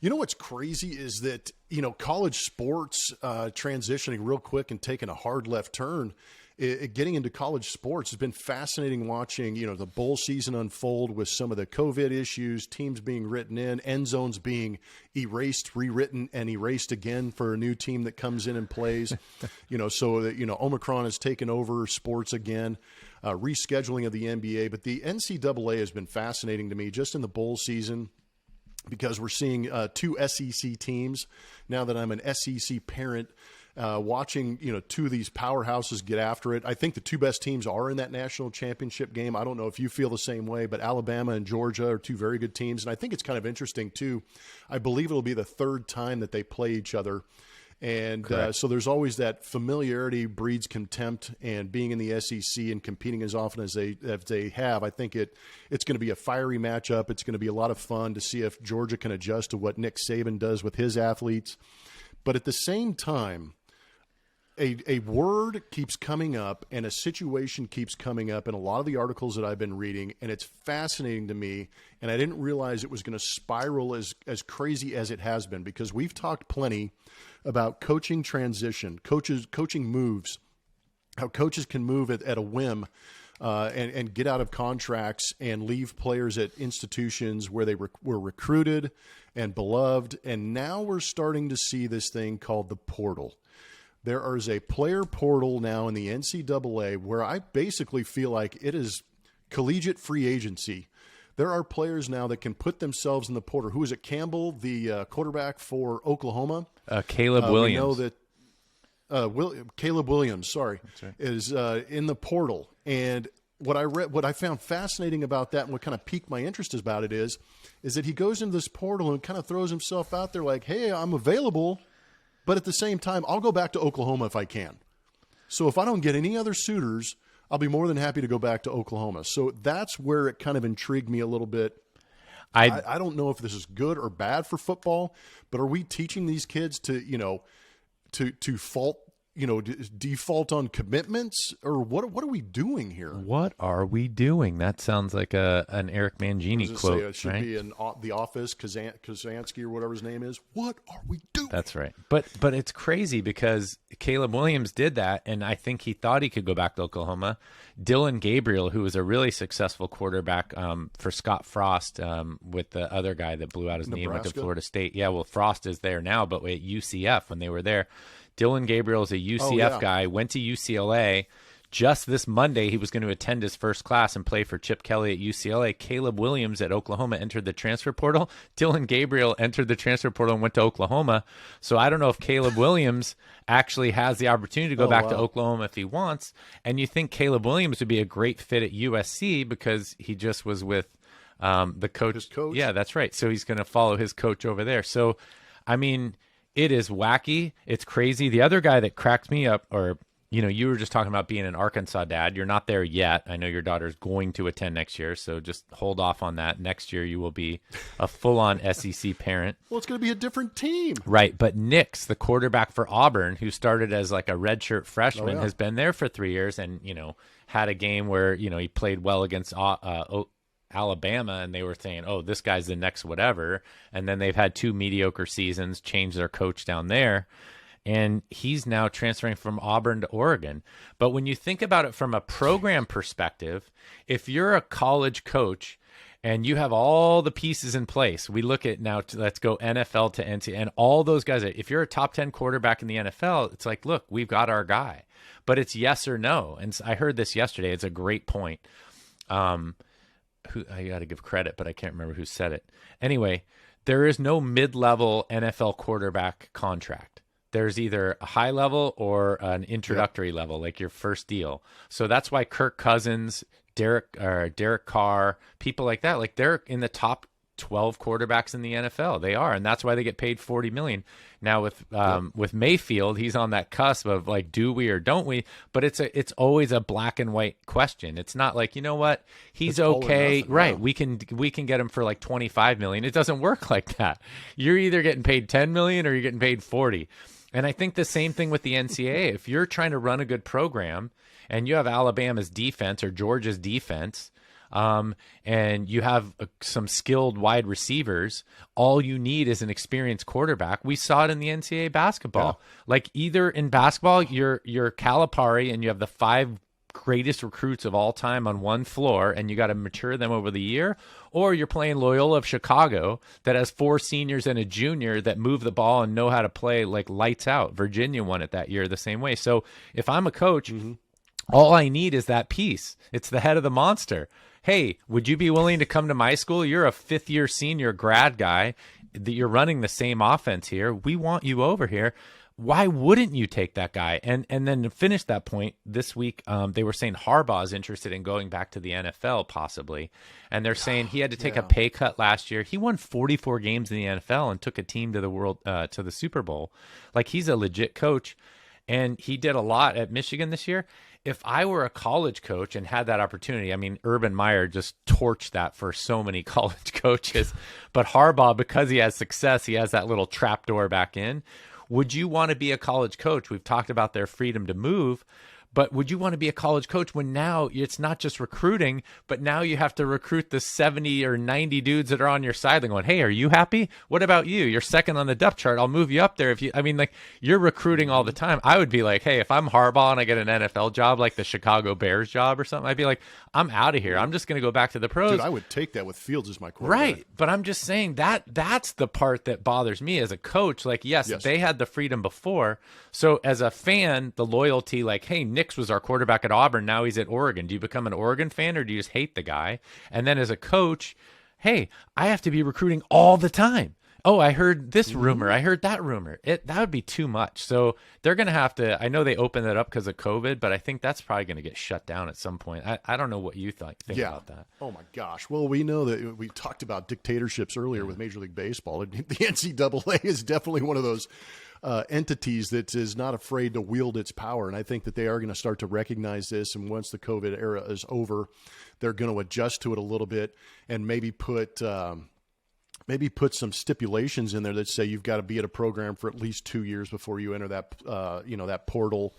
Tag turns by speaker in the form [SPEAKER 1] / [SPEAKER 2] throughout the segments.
[SPEAKER 1] You know what's crazy is that, college sports transitioning real quick and taking a hard left turn, getting into college sports has been fascinating watching, the bowl season unfold with some of the COVID issues, teams being written in, end zones being erased, rewritten, and erased again for a new team that comes in and plays, so that, Omicron has taken over sports again, rescheduling of the NBA. But the NCAA has been fascinating to me just in the bowl season, because we're seeing two SEC teams now that I'm an SEC parent, watching, two of these powerhouses get after it. I think the two best teams are in that national championship game. I don't know if you feel the same way, but Alabama and Georgia are two very good teams. And I think it's kind of interesting too. I believe it'll be the third time that they play each other. And so there's always that familiarity breeds contempt, and being in the SEC and competing as often as they have, I think it's going to be a fiery matchup. It's going to be a lot of fun to see if Georgia can adjust to what Nick Saban does with his athletes. But at the same time, a word keeps coming up and a situation keeps coming up in a lot of the articles that I've been reading, and it's fascinating to me. And I didn't realize it was going to spiral as crazy as it has been, because we've talked plenty about coaching transition, coaching moves, how coaches can move at a whim and get out of contracts and leave players at institutions where they were recruited and beloved. And now we're starting to see this thing called the portal. There is a player portal now in the NCAA where I basically feel like it is collegiate free agency. There are players now that can put themselves in the portal. Who is it? Campbell, the quarterback for Oklahoma?
[SPEAKER 2] Caleb Williams.
[SPEAKER 1] We know that Caleb Williams, is in the portal. And what I found fascinating about that, and what kind of piqued my interest about it is that he goes into this portal and kind of throws himself out there like, hey, I'm available. But at the same time, I'll go back to Oklahoma if I can. So if I don't get any other suitors, I'll be more than happy to go back to Oklahoma. So that's where it kind of intrigued me a little bit. I don't know if this is good or bad for football, but are we teaching these kids to default on commitments, or what are we doing here?
[SPEAKER 2] What are we doing? That sounds like an Eric Mangini quote.
[SPEAKER 1] It should be in The Office, Kazansky or whatever his name is. What are we doing?
[SPEAKER 2] That's right. But it's crazy because Caleb Williams did that, and I think he thought he could go back to Oklahoma. Dylan Gabriel, who was a really successful quarterback for Scott Frost with the other guy that blew out his knee and went to Florida State. Yeah, well, Frost is there now, but at UCF when they were there. Dylan Gabriel is a UCF guy, went to UCLA. Just this Monday, he was going to attend his first class and play for Chip Kelly at UCLA. Caleb Williams at Oklahoma entered the transfer portal. Dylan Gabriel entered the transfer portal and went to Oklahoma. So I don't know if Caleb Williams actually has the opportunity to go back to Oklahoma if he wants. And you think Caleb Williams would be a great fit at USC because he just was with the coach.
[SPEAKER 1] His coach?
[SPEAKER 2] Yeah, that's right. So he's going to follow his coach over there. So, I mean, it is wacky. It's crazy. The other guy that cracked me up, or, you were just talking about being an Arkansas dad. You're not there yet. I know your daughter's going to attend next year, so just hold off on that. Next year, you will be a full-on SEC parent.
[SPEAKER 1] Well, it's going to be a different team.
[SPEAKER 2] Right, but Nix, the quarterback for Auburn, who started as like a redshirt freshman, has been there for 3 years and, had a game where, he played well against Alabama, and they were saying, oh, this guy's the next whatever. And then they've had 2 mediocre seasons, changed their coach down there. And he's now transferring from Auburn to Oregon. But when you think about it from a program perspective, if you're a college coach and you have all the pieces in place, we look at now, let's go NFL to NCAA, and all those guys, if you're a top 10 quarterback in the NFL, it's like, look, we've got our guy. But it's yes or no. And I heard this yesterday. It's a great point. Who I got to give credit, but I can't remember who said it. Anyway, there is no mid-level NFL quarterback contract. There's either a high level or an introductory level, like your first deal. So that's why Kirk Cousins, Derek Carr, people like that, like they're in the top 12 quarterbacks in the NFL. They are, and that's why they get paid $40 million. Now with Mayfield, he's on that cusp of like, do we or don't we? But it's always a black and white question. It's not like, you know what, he's okay, right? We can get him for like $25 million. It doesn't work like that. You're either getting paid $10 million or you're getting paid $40. And I think the same thing with the NCAA. If you're trying to run a good program and you have Alabama's defense or Georgia's defense, and you have some skilled wide receivers, all you need is an experienced quarterback. We saw it in the NCAA basketball. Like either in basketball, you're Calipari and you have the 5 greatest recruits of all time on one floor and you got to mature them over the year, or you're playing Loyola of Chicago that has 4 seniors and a junior that move the ball and know how to play like lights out. Virginia won it that year the same way. So if I'm a coach, all I need is that piece. It's the head of the monster. Hey, would you be willing to come to my school? You're a 5th-year senior grad guy. You're running the same offense here. We want you over here. Why wouldn't you take that guy? And then to finish that point, this week they were saying Harbaugh is interested in going back to the NFL possibly. And they're saying he had to take a pay cut last year. He won 44 games in the NFL and took a team to the Super Bowl. Like, he's a legit coach. And he did a lot at Michigan this year. If I were a college coach and had that opportunity, I mean, Urban Meyer just torched that for so many college coaches. But Harbaugh, because he has success, he has that little trapdoor back in. Would you want to be a college coach? We've talked about their freedom to move, but would you want to be a college coach when now it's not just recruiting, but now you have to recruit the 70 or 90 dudes that are on your side and going, hey, are you happy? What about you? You're second on the depth chart. I'll move you up there. Like, you're recruiting all the time. I would be like, hey, if I'm Harbaugh and I get an NFL job, like the Chicago Bears job or something, I'd be like, I'm out of here. I'm just going to go back to the pros.
[SPEAKER 1] Dude, I would take that with Fields as my quarterback.
[SPEAKER 2] Right. But I'm just saying that's the part that bothers me as a coach. Like, yes, they had the freedom before. So as a fan, the loyalty, like, hey, Nix was our quarterback at Auburn. Now he's at Oregon. Do you become an Oregon fan or do you just hate the guy? And then as a coach, hey, I have to be recruiting all the time. Oh, I heard this rumor. I heard that rumor. That would be too much. So they're going to have to, I know they opened it up because of COVID, but I think that's probably going to get shut down at some point. I don't know what you think about that.
[SPEAKER 1] Oh my gosh. Well, we know that we talked about dictatorships earlier with Major League Baseball. The NCAA is definitely one of those entities that is not afraid to wield its power. And I think that they are going to start to recognize this. And once the COVID era is over, they're going to adjust to it a little bit and maybe put some stipulations in there that say you've got to be at a program for at least 2 years before you enter that, that portal.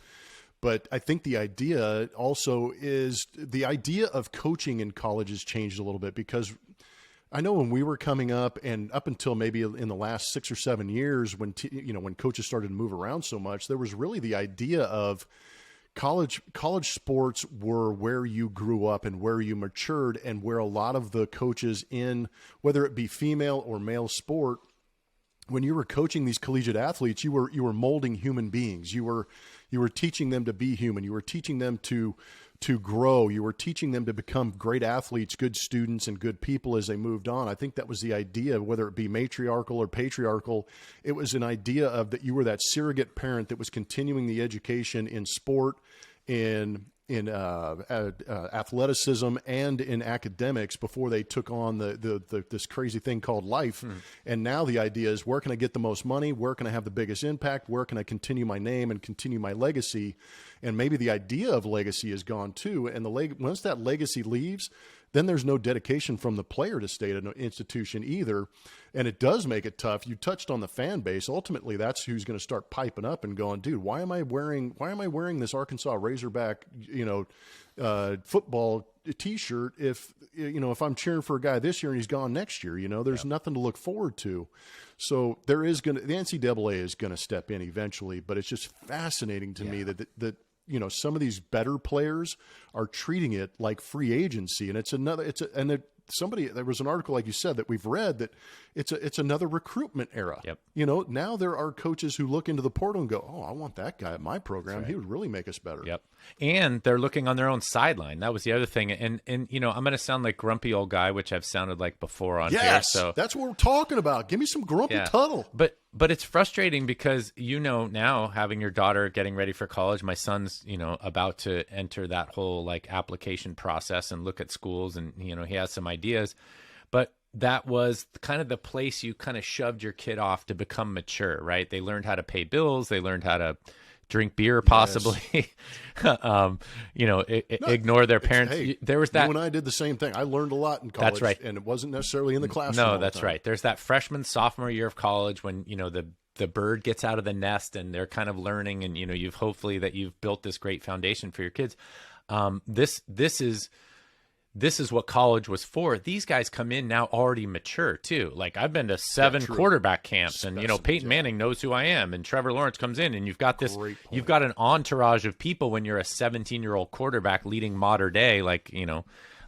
[SPEAKER 1] But I think the idea also is the idea of coaching in college has changed a little bit, because I know when we were coming up and up until maybe in the last 6 or 7 years when coaches started to move around so much, there was really the idea of college sports were where you grew up and where you matured, and where a lot of the coaches in, whether it be female or male sport, when you were coaching these collegiate athletes, you were molding human beings. You were teaching them to be human. You were teaching them to grow. You were teaching them to become great athletes, good students, and good people as they moved on. I think that was the idea, whether it be matriarchal or patriarchal. It was an idea of that you were that surrogate parent that was continuing the education in sport, in athleticism, and in academics before they took on this crazy thing called life. And now the idea is, where can I get the most money? Where can I have the biggest impact? Where can I continue my name and continue my legacy? And maybe the idea of legacy is gone too. And once that legacy leaves, then there's no dedication from the player to stay at an institution either. And it does make it tough. You touched on the fan base. Ultimately, that's who's going to start piping up and going, dude, why am I wearing this Arkansas Razorback, football T-shirt if I'm cheering for a guy this year and he's gone next year? There's nothing to look forward to. So the NCAA is going to step in eventually, but it's just fascinating to me that some of these better players are treating it like free agency, and there was an article, like you said, that we've read, that it's another recruitment era.
[SPEAKER 2] Yep.
[SPEAKER 1] Now there are coaches who look into the portal and go, oh, I want that guy at my program. Right. He would really make us better.
[SPEAKER 2] Yep. And they're looking on their own sideline. That was the other thing. And I'm going to sound like grumpy old guy, which I've sounded like before on here. So
[SPEAKER 1] that's what we're talking about. Give me some grumpy Tuttle.
[SPEAKER 2] But it's frustrating because, now having your daughter getting ready for college, my son's, about to enter that whole like application process and look at schools, and, he has some ideas, but that was kind of the place you kind of shoved your kid off to become mature, right? They learned how to pay bills. They learned how to drink beer, possibly, ignore their parents.
[SPEAKER 1] Hey,
[SPEAKER 2] there was that.
[SPEAKER 1] You and I did the same thing. I learned a lot in college.
[SPEAKER 2] That's right.
[SPEAKER 1] And it wasn't necessarily in the classroom.
[SPEAKER 2] No, that's right. There's that freshman, sophomore year of college when, the bird gets out of the nest and they're kind of learning, and, you've built this great foundation for your kids. This is this is what college was for. These guys come in now already mature too. Like I've been to 7 quarterback camps, and Peyton Manning knows who I am, and Trevor Lawrence comes in, and you've got an entourage of people when you're a 17-year-old quarterback leading modern day, like the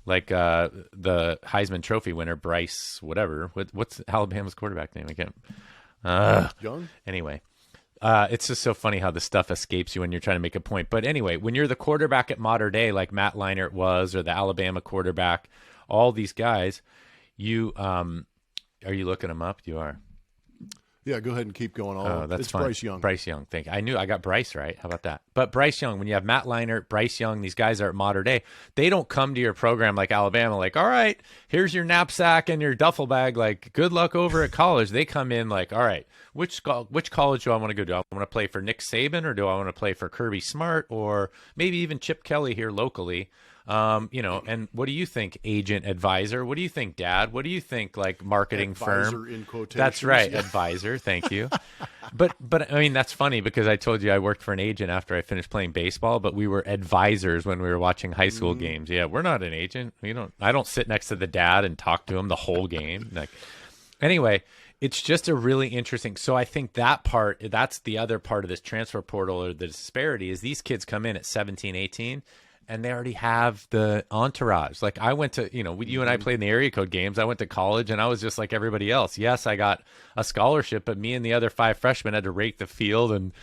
[SPEAKER 2] Heisman Trophy winner Bryce whatever. What's Alabama's quarterback name? I can't.
[SPEAKER 1] Young.
[SPEAKER 2] Anyway. It's just so funny how the stuff escapes you when you're trying to make a point. But anyway, when you're the quarterback at modern day, like Matt Leinart was, or the Alabama quarterback, all these guys, you are you looking them up? You are.
[SPEAKER 1] Yeah, go ahead and keep going on.
[SPEAKER 2] Oh, that's
[SPEAKER 1] it's
[SPEAKER 2] fine.
[SPEAKER 1] Bryce Young.
[SPEAKER 2] Bryce Young. Thank you. I knew I got Bryce right. How about that? But Bryce Young, when you have Matt Leinart, Bryce Young, these guys are at modern day. They don't come to your program like Alabama, like, all right, here's your knapsack and your duffel bag. Like, good luck over at college. They come in like, all right, which college do I want to go to? Do I want to play for Nick Saban, or do I want to play for Kirby Smart, or maybe even Chip Kelly here locally? And what do you think, agent, advisor? What do you think, dad? What do you think, like, marketing
[SPEAKER 1] advisor
[SPEAKER 2] firm?
[SPEAKER 1] In quotations.
[SPEAKER 2] That's right,
[SPEAKER 1] yeah.
[SPEAKER 2] Advisor. Thank you. But I mean, that's funny because I told you I worked for an agent after I finished playing baseball, but we were advisors when we were watching high school games. Yeah, we're not an agent. I don't sit next to the dad and talk to him the whole game. Like, anyway, it's just a really interesting. So I think that's the other part of this transfer portal, or the disparity, is these kids come in at 17, 18. And they already have the entourage. Like I went to, you and I played in the area code games. I went to college and I was just like everybody else. Yes, I got a scholarship, but me and the other 5 freshmen had to rake the field and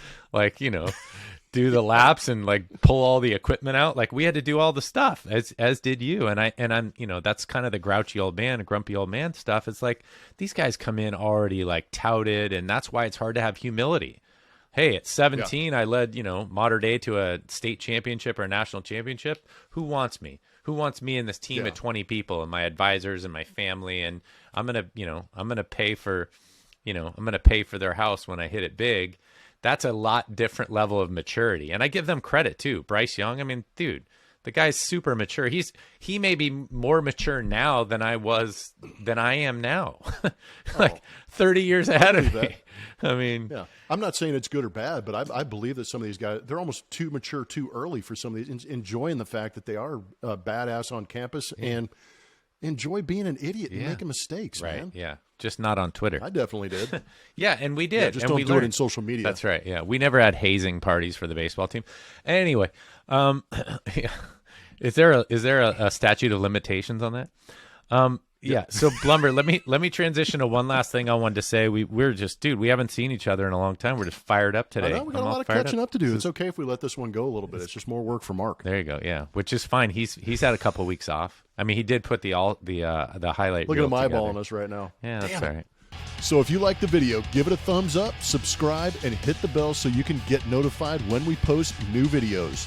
[SPEAKER 2] do the laps and like pull all the equipment out. Like we had to do all the stuff as did you. And I'm, that's kind of the grouchy old man, grumpy old man stuff. It's like these guys come in already like touted, and that's why it's hard to have humility. Hey, at 17, I led, modern day to a state championship or a national championship. Who wants me? Who wants me and this team of 20 people and my advisors and my family? And I'm going to pay for their house when I hit it big. That's a lot different level of maturity. And I give them credit too. Bryce Young, I mean, dude, the guy's super mature. He may be more mature now than I am now. 30 years ahead of me. I mean,
[SPEAKER 1] yeah, I'm not saying it's good or bad, but I believe that some of these guys, they're almost too mature too early for some of these, enjoying the fact that they are badass on campus and enjoy being an idiot and making mistakes,
[SPEAKER 2] right?
[SPEAKER 1] Man.
[SPEAKER 2] Yeah, just not on Twitter.
[SPEAKER 1] I definitely did.
[SPEAKER 2] Yeah, and we did.
[SPEAKER 1] Yeah, just
[SPEAKER 2] and
[SPEAKER 1] don't do it in social media.
[SPEAKER 2] That's right. Yeah, we never had hazing parties for the baseball team. Anyway, is there a statute of limitations on that? Yeah. So Blumber, let me transition to one last thing I wanted to say. We're just, dude, we haven't seen each other in a long time. We're just fired up today.
[SPEAKER 1] I know, we got a lot of catching up to do. It's okay if we let this one go a little bit. It's just more work for Mark.
[SPEAKER 2] There you go. Yeah, which is fine. He's had a couple of weeks off. I mean, he did put the highlight.
[SPEAKER 1] Look at him
[SPEAKER 2] together.
[SPEAKER 1] eyeballing us right now.
[SPEAKER 2] Yeah, that's all right.
[SPEAKER 1] So if you like the video, give it a thumbs up, subscribe, and hit the bell so you can get notified when we post new videos.